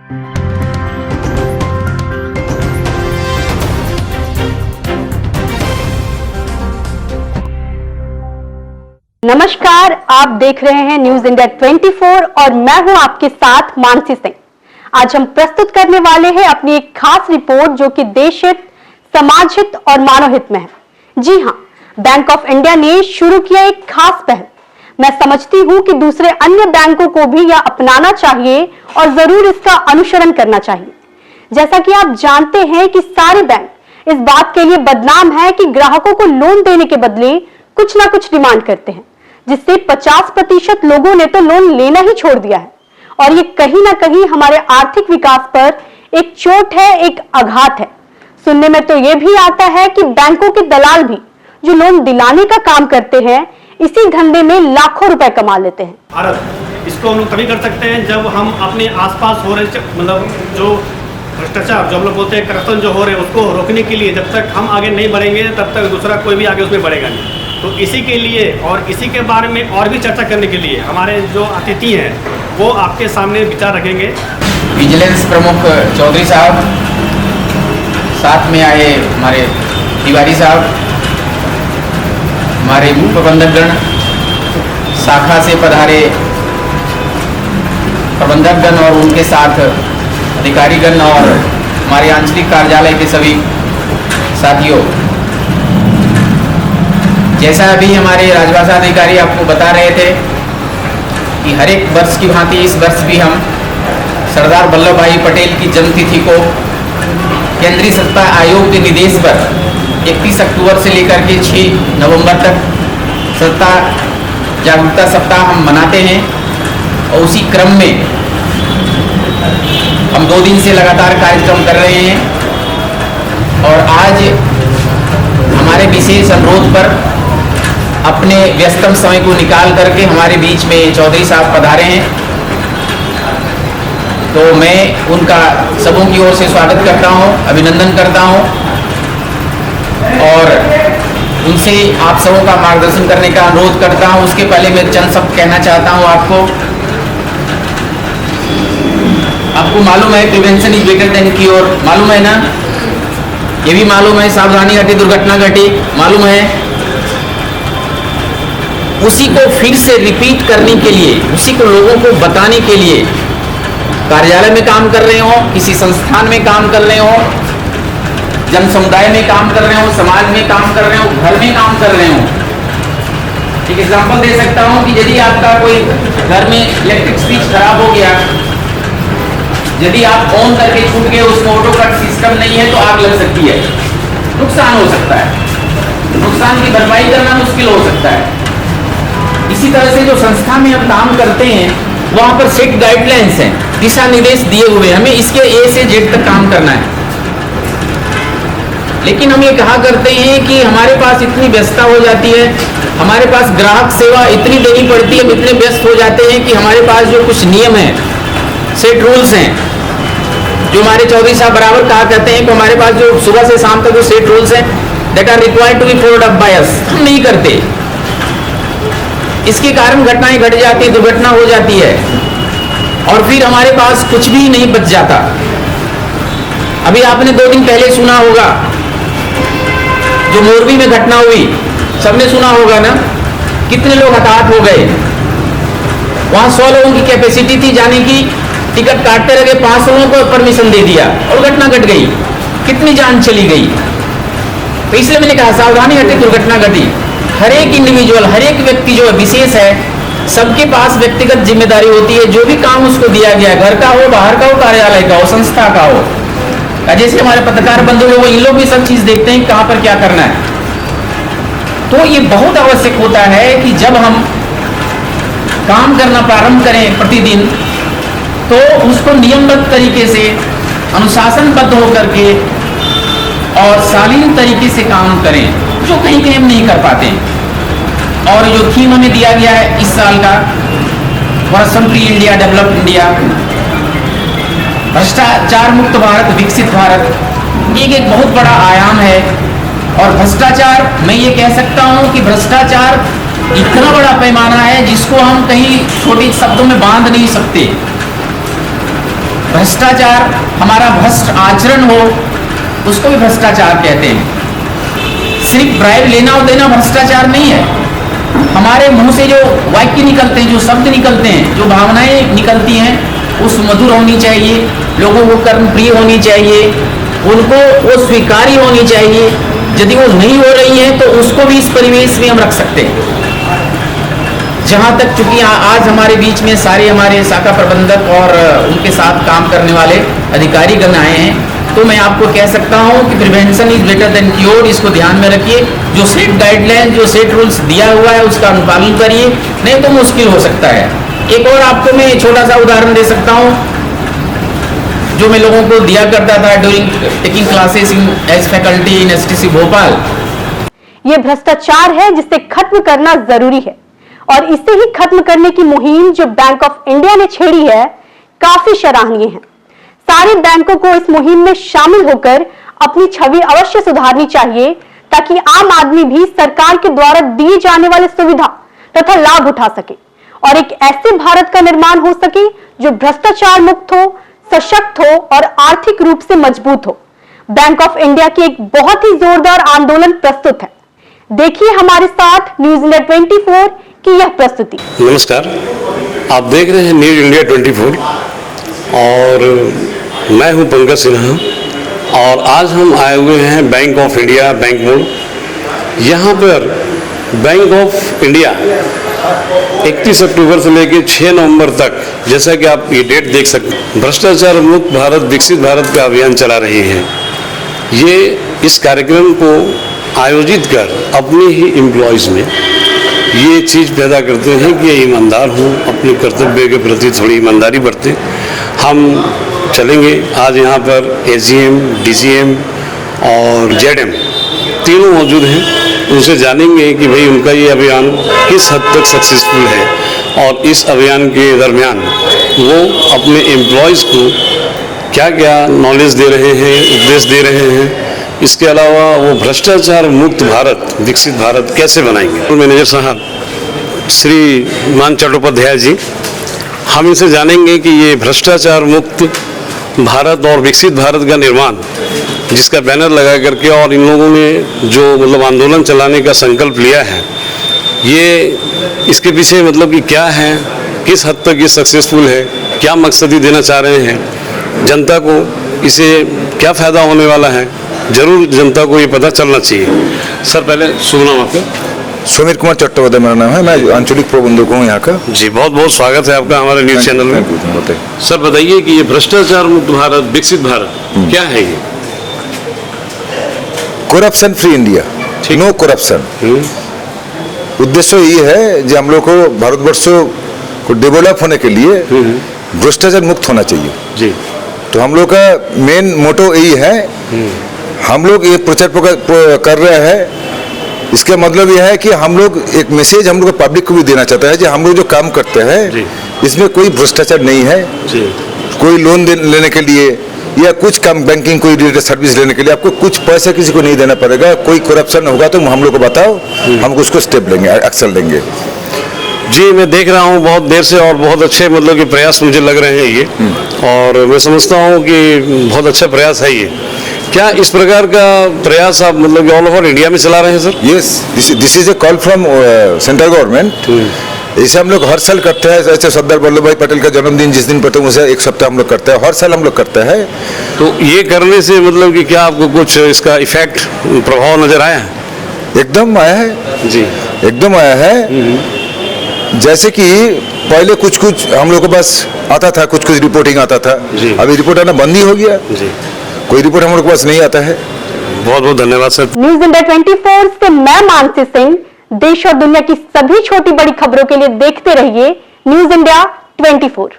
नमस्कार, आप देख रहे हैं न्यूज इंडिया 24 और मैं हूं आपके साथ मानसी सिंह। आज हम प्रस्तुत करने वाले हैं अपनी एक खास रिपोर्ट जो कि देश हित, समाज हित और मानव हित में है। जी हां, बैंक ऑफ इंडिया ने शुरू किया एक खास पहल। मैं समझती हूं कि दूसरे अन्य बैंकों को भी यह अपनाना चाहिए और जरूर इसका अनुसरण करना चाहिए। जैसा कि आप जानते हैं कि सारे बैंक इस बात के लिए बदनाम है कि ग्राहकों को लोन देने के बदले कुछ ना कुछ डिमांड करते हैं, जिससे 50% लोगों ने तो लोन लेना ही छोड़ दिया है। और ये कहीं ना कहीं हमारे आर्थिक विकास पर एक चोट है, एक आघात है। सुनने में तो ये भी आता है कि बैंकों के दलाल भी जो लोन दिलाने का काम करते हैं, इसी धंधे में लाखों रुपए कमा लेते हैं। भारत इसको हम लोग तभी कर सकते हैं जब हम अपने आसपास हो रहे मतलब जो भ्रष्टाचार, जो हम लोग बोलते हैं करप्शन जो हो रहे हैं, उसको रोकने के लिए जब तक हम आगे नहीं बढ़ेंगे तब तक दूसरा कोई भी आगे उसमें बढ़ेगा नहीं। तो इसी के लिए और इसी के बारे में और भी चर्चा करने के लिए हमारे जो अतिथि हैं वो आपके सामने विचार रखेंगे। विजिलेंस प्रमुख चौधरी साहब, साथ में आए हमारे तिवारी साहब, हमारे उप प्रबंधकगण, शाखा से पधारे प्रबंधकगण और उनके साथ अधिकारीगण और हमारे आंचलिक कार्यालय के सभी साथियों, जैसा अभी हमारे राजभाषा अधिकारी आपको बता रहे थे कि हर एक वर्ष की भांति इस वर्ष भी हम सरदार वल्लभ भाई पटेल की जन्मतिथि को केंद्रीय सत्ता आयोग के निर्देश पर 31 अक्टूबर से लेकर के 6 नवंबर तक सत्ता जागरूकता सप्ताह हम मनाते हैं। और उसी क्रम में हम 2 दिन से लगातार कार्यक्रम कर रहे हैं और आज हमारे विशेष अनुरोध पर अपने व्यस्तम समय को निकाल करके हमारे बीच में चौधरी साहब पधारे हैं। तो मैं उनका सबों की ओर से स्वागत करता हूं, अभिनंदन करता हूं और उनसे आप सबों का मार्गदर्शन करने का अनुरोध करता हूं। उसके पहले मैं चंद शब्द कहना चाहता हूं आपको मालूम है prevention is better than cure, मालूम है ना? ये भी मालूम है सावधानी घटी दुर्घटना घटी, मालूम है? उसी को फिर से रिपीट करने के लिए, उसी को लोगों को बताने के लिए कार्यालय में काम कर रहे हो, किसी संस्थान में काम कर रहे हो, जन समुदाय में काम कर रहे हो, समाज में काम कर रहे हो, घर में काम कर रहे हो। एक एग्जांपल दे सकता हूं कि यदि आपका कोई घर में इलेक्ट्रिक स्विच खराब हो गया, यदि आप ऑन करके छूट गए, उसमें ऑटो कट सिस्टम नहीं है तो आग लग सकती है, नुकसान हो सकता है, नुकसान की भरपाई करना मुश्किल हो सकता है। इसी तरह से जो संस्था में हम काम करते हैं वहां पर सेट गाइडलाइंस हैं, दिशा निर्देश दिए हुए, हमें इसके ए से जेड तक काम करना है। लेकिन हम ये कहा करते हैं कि हमारे पास इतनी व्यस्तता हो जाती है, हमारे पास ग्राहक सेवा इतनी देनी पड़ती है, हम इतने व्यस्त हो जाते हैं कि हमारे पास जो कुछ नियम है, सेट रूल्स हैं, जो हमारे चौधरी साहब बराबर कहा करते हैं कि हमारे पास जो सुबह से शाम तक जो सेट रूल्स हैं that are required to be followed up by us, हम नहीं करते। इसके कारण घटनाएं घट जाती है, दुर्घटना हो जाती है और फिर हमारे पास कुछ भी नहीं बच जाता। अभी आपने 2 दिन पहले सुना होगा जो मोरबी में घटना हुई, सबने सुना होगा ना, कितने लोग हताहत हो गए। वहां 100 लोगों की कैपेसिटी थी जाने की, टिकट काटते रहे, 5 लोगों को परमिशन दे दिया और घटना घट गई, कितनी जान चली गई। तो इसलिए मैंने कहा सावधानी घटी दुर्घटना घटी। हर एक इंडिविजुअल, हर एक व्यक्ति जो विशेष है, सबके पास व्यक्तिगत जिम्मेदारी होती है। जो भी काम उसको दिया गया है, घर का हो, बाहर का हो, कार्यालय का हो, संस्था का हो, जैसे हमारे पत्रकार बंधु लोग, इन लोग भी सब चीज देखते हैं कहां पर क्या करना है। तो ये बहुत आवश्यक होता है कि जब हम काम करना प्रारंभ करें प्रतिदिन, तो उसको नियमबद्ध तरीके से, अनुशासनबद्ध होकर के और शालीन तरीके से काम करें, जो कहीं कहीं हम नहीं कर पाते। और जो थीम हमें दिया गया है इस साल का, vision free India, develop India, भ्रष्टाचार मुक्त भारत, विकसित भारत, एक बहुत बड़ा आयाम है। और भ्रष्टाचार, मैं ये कह सकता हूं कि भ्रष्टाचार इतना बड़ा पैमाना है जिसको हम कहीं छोटे शब्दों में बांध नहीं सकते। भ्रष्टाचार हमारा भ्रष्ट आचरण हो उसको भी भ्रष्टाचार कहते हैं। सिर्फ ब्राइब लेना और देना भ्रष्टाचार नहीं है। हमारे मुंह से जो वाक्य निकलते हैं, जो शब्द निकलते हैं, जो भावनाएं निकलती हैं, वो सुमधुर होनी चाहिए, लोगों को कर्मप्रिय होनी चाहिए, उनको वो स्वीकार्य होनी चाहिए। यदि वो नहीं हो रही है तो उसको भी इस परिवेश में हम रख सकते हैं। जहाँ तक चूंकि आज हमारे बीच में सारे हमारे शाखा प्रबंधक और उनके साथ काम करने वाले अधिकारी गण आए हैं, तो मैं आपको कह सकता हूँ कि prevention is better than cure. इसको ध्यान में रखिए। जो सेट गाइडलाइन, जो सेट रूल्स दिया हुआ है उसका अनुपालन करिए, नहीं तो मुश्किल हो सकता है। एक और आपको मैं छोटा सा उदाहरण दे सकता हूँ जो मैं लोगों को दिया करता था during taking classes in as faculty in STC Bhopal. ये भ्रष्टाचार है जिसे खत्म करना जरूरी है और इसे ही खत्म करने की मुहिम जो बैंक ऑफ इंडिया ने छेड़ी है काफी सराहनीय है। सारे बैंकों को इस मुहिम में शामिल होकर अपनी छवि अवश्य सुधारनी चाहिए ताकि आम आदमी भी सरकार के द्वारा दिए जाने वाले सुविधा तथा लाभ उठा सके और एक ऐसे भारत का निर्माण हो सके जो भ्रष्टाचार मुक्त हो, सशक्त हो और आर्थिक रूप से मजबूत हो। बैंक ऑफ इंडिया की एक बहुत ही जोरदार आंदोलन प्रस्तुत है। देखिए हमारे साथ न्यूज इंडिया 24 की यह प्रस्तुति। नमस्कार, आप देख रहे हैं न्यूज इंडिया 24 और मैं हूं पंकज सिन्हा और आज हम आए हुए हैं बैंक ऑफ इंडिया बैंक मोड़। यहाँ पर बैंक ऑफ इंडिया 31 अक्टूबर से लेकर 6 नवंबर तक, जैसा कि आप ये डेट देख सकते हैं, भ्रष्टाचार मुक्त भारत विकसित भारत का अभियान चला रही है। ये इस कार्यक्रम को आयोजित कर अपने ही एम्प्लॉयज़ में ये चीज़ पैदा करते हैं कि ये ईमानदार हों, अपने कर्तव्य के प्रति थोड़ी ईमानदारी बरतें। हम चलेंगे आज यहाँ पर एजीएम, डीजीएम और जेडएम तीनों मौजूद हैं, उनसे जानेंगे कि भाई उनका ये अभियान किस हद तक सक्सेसफुल है और इस अभियान के दरमियान वो अपने एम्प्लॉयज़ को क्या क्या नॉलेज दे रहे हैं, उपदेश दे रहे हैं। इसके अलावा वो भ्रष्टाचार मुक्त भारत विकसित भारत कैसे बनाएंगे। मैनेजर साहब श्री मान चट्टोपाध्याय जी, हम इनसे जानेंगे कि ये भ्रष्टाचार मुक्त भारत और विकसित भारत का निर्माण जिसका बैनर लगा करके और इन लोगों ने जो मतलब आंदोलन चलाने का संकल्प लिया है, ये इसके पीछे मतलब कि क्या है, किस हद तक ये सक्सेसफुल है, क्या मकसद ही देना चाह रहे हैं जनता को, इसे क्या फ़ायदा होने वाला है, जरूर जनता को ये पता चलना चाहिए। सर पहले शुभ नाम आपका? सुमित कुमार चट्टोपाध्याय मेरा नाम है, मैं आंचलिक प्रबंधक हूँ यहाँ का। जी, बहुत बहुत स्वागत है आपका हमारे न्यूज़ चैनल में। सर बताइए कि ये भ्रष्टाचार मुक्त भारत विकसित भारत क्या है ये? Corruption free India, no corruption. उद्देश्य ये है कि हम लोग को भारतवर्ष को डेवलप होने के लिए भ्रष्टाचार मुक्त होना चाहिए जी। तो हम लोग का मेन मोटो यही है। हम लोग ये प्रचार कर रहे हैं, इसका मतलब यह है कि हम लोग एक मैसेज हम लोग पब्लिक को भी देना चाहते हैं कि हम लोग जो काम करते हैं इसमें कोई भ्रष्टाचार नहीं है जी। कोई लोन लेने के लिए या कुछ काम बैंकिंग कोई रिलेटेड सर्विस लेने के लिए आपको कुछ पैसा किसी को नहीं देना पड़ेगा। कोई करप्शन होगा तो हम लोग को बताओ, हम उसको स्टेप लेंगे, एक्शन लेंगे। जी, मैं देख रहा हूँ बहुत देर से और बहुत अच्छे मतलब कि प्रयास मुझे लग रहे हैं ये, और मैं समझता हूँ कि बहुत अच्छा प्रयास है ये। क्या इस प्रकार का प्रयास आप मतलब ऑल ओवर इंडिया में चला रहे हैं sir? Yes, this is a call from central government. इसे हम लोग हर साल करते हैं। जैसे सरदार वल्लभ भाई पटेल का जन्मदिन जिस दिन पड़ता है उसे एक सप्ताह हम लोग करते हैं, हर साल हम लोग करते हैं। तो ये करने से मतलब कि क्या आपको कुछ इसका इफेक्ट प्रभाव नजर आया है? एकदम आया है जी, एकदम आया है। जैसे कि पहले कुछ हम लोग को बस आता था, कुछ रिपोर्टिंग आता था, अभी रिपोर्ट आना बंद ही हो गया जी। कोई रिपोर्ट हम लोग के पास नहीं आता है। बहुत बहुत धन्यवाद सर। न्यूज इंडिया 24 से मैं मानसी सिंह। देश और दुनिया की सभी छोटी बड़ी खबरों के लिए देखते रहिए न्यूज इंडिया 24।